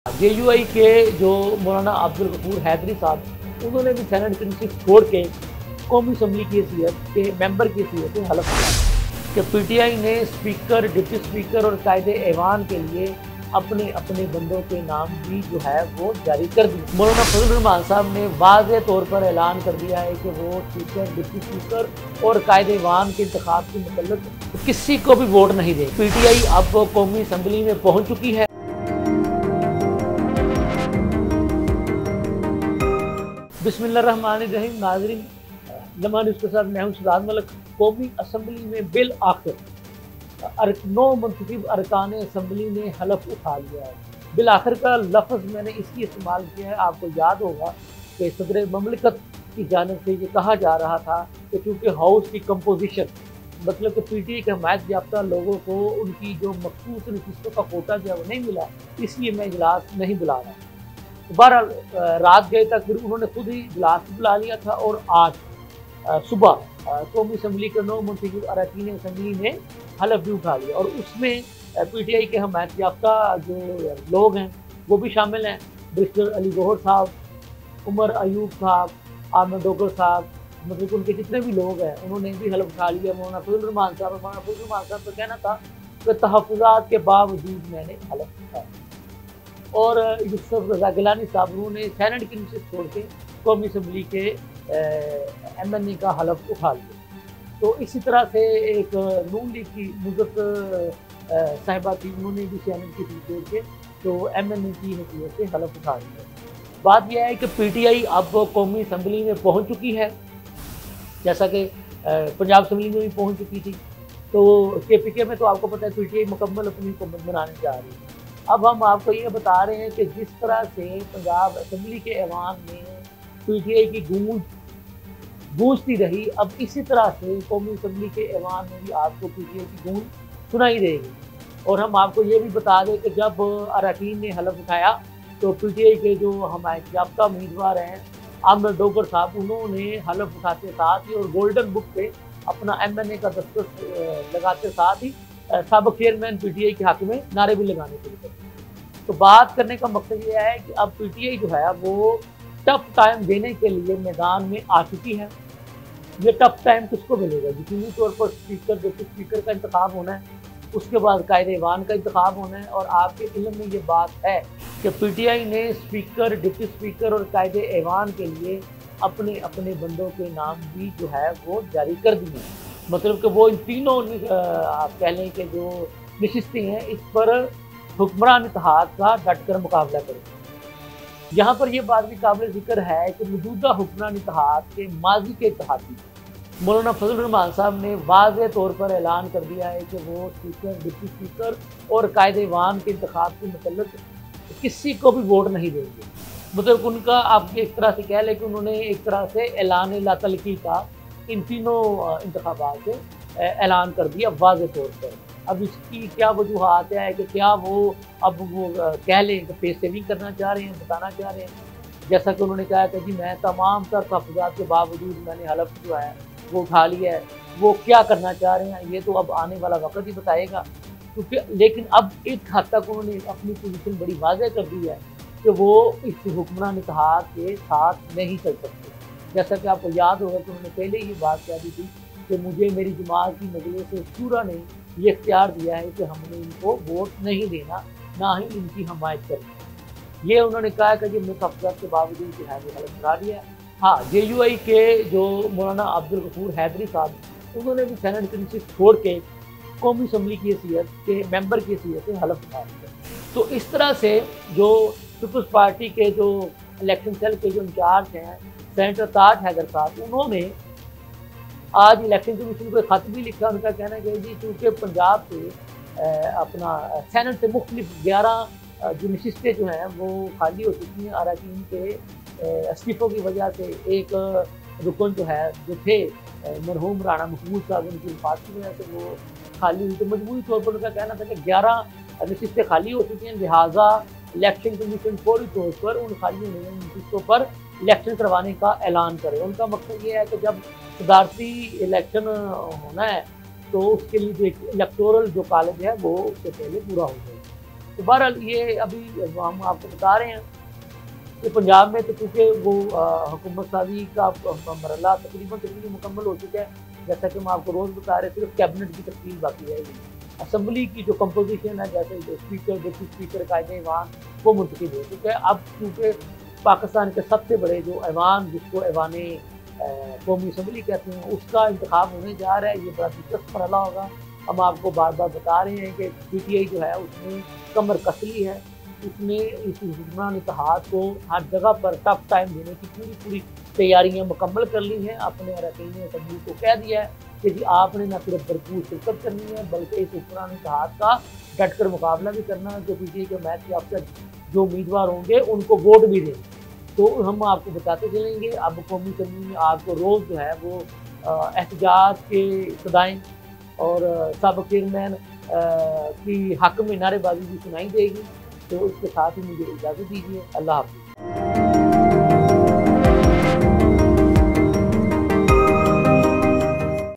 JUI के जो मौलाना अब्दुल गफूर हैदरी साहब, उन्होंने भी सेनेट प्रिंसिप छोड़ के कौमी असम्बली की हैसियत के मेंबर की हैसियत से हलफ लिया कि पीटीआई ने स्पीकर, डिप्टी स्पीकर और कायदे ऐवान के लिए अपने अपने बंदों के नाम भी जो है वो जारी कर दिए। मौलाना फजल रहमान साहब ने वाज़ेह तौर पर ऐलान कर दिया है कि वो स्पीकर, डिप्टी स्पीकर और कायदे ऐवान के इंतखाब के मतलब किसी को भी वोट नहीं देगी। पीटीआई अब कौमी असम्बली में पहुँच चुकी है। बिस्मिल्लाहिर्रहमानिर्रहीम। नाज़रीन, लम्हा न्यूज़ के साथ मैं हूं शहजाद मलिक। कौमी असम्बली में बिल आखिर 9 मुंतखब अरकान असम्बली ने हलफ उठा लिया है। बिल आखिर का लफ्ज़ मैंने इसलिए इस्तेमाल किया है, आपको याद होगा कि सदर ममलिकत की जानिब से ये कहा जा रहा था कि चूँकि हाउस की कंपोजिशन मतलब कि पीटीआई के हमायत याफ्ता लोगों को उनकी जो मखसूस नशिस्तों का कोटा जो है वो नहीं मिला, इसलिए मैं इजलास नहीं बुला रहा। बहरहाल रात गए तक फिर उन्होंने खुद ही इजलास बुला लिया था और आज सुबह कौमी असम्बली के 9 मुंतखब अरकान असम्बली ने हलफ भी उठा लिया और उसमें पीटीआई के हमायत याफ्ता जो लोग हैं वो भी शामिल हैं। बैरिस्टर अली गौहर साहब, उमर अयूब साहब, आमिर डोगर साहब, मतलब उनके जितने भी लोग हैं उन्होंने भी हलफ उठा लिया। मौलाना फजल रहमान साहब का कहना था कि तहफ़्फ़ुज़ात के बावजूद मैंने हलफ उठाया और यूसुफ रज़ा गिलानी साहब उन्होंने सेनेट की नशिस्त छोड़ के कौमी असम्बली के एमएनए का हलफ उठा लिया। तो इसी तरह से एक नून लीग की नुज़रत साहिबा थी, उन्होंने भी सेनेट की सीट छोड़ के तो एमएनए की हैसियत से हलफ उठा लिया। बात यह है कि पीटीआई अब कौमी असम्बली में पहुँच चुकी है, जैसा कि पंजाब असम्बली में भी पहुँच चुकी थी। तो केपीके में तो आपको पता है पीटीआई मुकम्मल अपनी हुकूमत बनाने जा रही है। अब हम आपको ये बता रहे हैं कि जिस तरह से पंजाब असम्बली के ऐवान में पीटीआई की गूंजती रही, अब इसी तरह से कौमी असम्बली के ऐवान में भी आपको पीटीआई की गूंज सुनाई देगी। और हम आपको ये भी बता दें कि जब अरकान ने हलफ उठाया तो पीटीआई के जो हमायत याफ्ता उम्मीदवार हैं आमिर डोगर साहब, उन्होंने हलफ उठाते साथ ही और गोल्डन बुक पे अपना एमएनए का दस्तखत लगाते साथ ही साबिक़ चेयरमैन पीटीआई के हक़ में नारे भी लगाने शुरू कर दिए। तो बात करने का मकसद ये है कि अब पीटीआई जो है वो टफ टाइम देने के लिए मैदान में आ चुकी है। ये टफ टाइम किसको मिलेगा? यकीनी तौर पर स्पीकर, डिप्टी स्पीकर का इंतखाब होना है, उसके बाद कायदे ऐवान का इंतखाब होना है। और आपके इल्म में ये बात है कि पीटीआई ने स्पीकर, डिप्टी स्पीकर और कायदे ऐवान के लिए अपने अपने बंदों के नाम भी जो है वो जारी कर दिए हैं। मतलब कि वो इन तीनों आप कह लें कि जो नशिस्तें हैं इस पर हुक्मरान इत्तेहाद का डट कर मुकाबला करेंगे। यहाँ पर यह बात भी काबिल ज़िक्र है कि मौजूदा हुक्मरान इत्तेहाद के माजी के इत्तेहादी मौलाना फजल रहमान साहब ने वाज़ेह तौर पर ऐलान कर दिया है कि वो स्पीकर, डिप्टी स्पीकर और कायदे ऐवान के इंतखाब के मतलब किसी को भी वोट नहीं देंगे। मतलब उनका आप एक तरह से कह लें कि उन्होंने एक तरह से ऐलान लातलकी का इन तीनों इंतखाबात से ऐलान कर दिया वाज़ेह तौर पर। अब इसकी क्या वजूहात है कि क्या वो अब वो कह लें कि पेश सेविंग करना चाह रहे हैं, बताना चाह रहे हैं। जैसा कि उन्होंने कहा कि जी मैं तमाम तर तहफ़्फ़ुज़ात के बावजूद मैंने हलफ जो है वो उठा लिया है। वो क्या करना चाह रहे हैं ये तो अब आने वाला वक्त ही बताएगा। क्योंकि लेकिन अब एक हद तक उन्होंने अपनी पोजीशन बड़ी वाज़ेह कर दी है कि वो इस हुक्मरान इत्तेहाद के साथ नहीं चल सकते। जैसा कि आपको याद होगा कि उन्होंने पहले ही बात कह दी थी कि मुझे मेरी जमात की मजलिस शूरा ने ये इख्तियार दिया है कि हमने इनको वोट नहीं देना, ना ही इनकी हमायत करनी। ये उन्होंने कहा कि जो तहफ़्फ़ुज़ात के बावजूद जो है वो हलफ उठा लिया। हाँ, जेयूआई के जो मौलाना अब्दुल गफूर हैदरी साहब, उन्होंने भी सेनेट की नशिस्त छोड़ के कौमी असम्बली की हैसियत के मेंबर की हैसियत से हलफ उठा लिया। तो इस तरह से जो पीपल्स पार्टी के जो इलेक्शन सेल के जो इंचार्ज हैं सेनेटर ताज हैदर साहब, उन्होंने आज इलेक्शन कमीशन को खत भी लिखा। उनका कहना है कि जी चूँकि पंजाब से अपना सेनेट से मुख्तलिफ 11 जो नशिस्तें जो हैं वो खाली हो चुकी हैं। अरकान के इस्तीफ़ों की वजह से एक रुकन जो है जो थे मरहूम राणा महमूद साहब, उनकी वफ़ात की वजह से वो खाली हुई। तो मजबूरी तौर पर उनका कहना था कि 11 नशिस्तें खाली हो चुकी हैं, लिहाजा इलेक्शन कमीशन फौरी तौर पर उन खाली होने वाली नशिस्तों पर इलेक्शन करवाने का ऐलान करे। उनका मकसद ये है कि जब सदारती इलेक्शन होना है तो उसके लिए जो एक इलेक्टोरल जो कॉलेज है वो उससे पहले पूरा हो जाए। तो बहरहाल ये अभी हम आपको बता रहे हैं कि पंजाब में तो चूँकि वो हुकूमत साजी का मरहला तकरीबन मुकम्मल हो चुका है। जैसा कि हम आपको रोज़ बता रहे, सिर्फ कैबिनेट की तश्कील बाकी रहेगी। असम्बली की जो कंपोजिशन है, जैसे जो स्पीकर, डिप्टी स्पीकर, कायदे ईवान, वो मुंतखब हो चुका है। अब चूँकि पाकिस्तान के सबसे बड़े जो ऐवान, जिसको ऐवान कौमी असम्बली कहते हैं, उसका इंतखाब होने जा रहा है। ये बड़ा दिलचस्प मरहला होगा। हम आपको बार बार बता रहे हैं कि PTI जो है उसने कमर कस ली है। उसने इस हुक्मरान इत्तेहाद को हर जगह पर टफ टाइम देने की पूरी तैयारियां मुकम्मल कर ली हैं। अपने अरकान असम्बली को कह दिया है कि जी आपने न सिर्फ भरपूर शिरकत करनी है, बल्कि इस हुक्मरान इत्तेहाद का डट कर मुकाबला भी करना है। जो PTI के मैच के अफसर जो उम्मीदवार होंगे उनको वोट भी देंगे। तो हम आपको बताते चलेंगे। अब कौमी असम्बली में आपको रोज़ जो है वो एहतजाज के सदाएँ और सब चेयरमैन की हक में नारेबाजी भी सुनाई देगी। तो इसके साथ ही मुझे इजाज़त दीजिए। अल्लाह हाफ़िज़।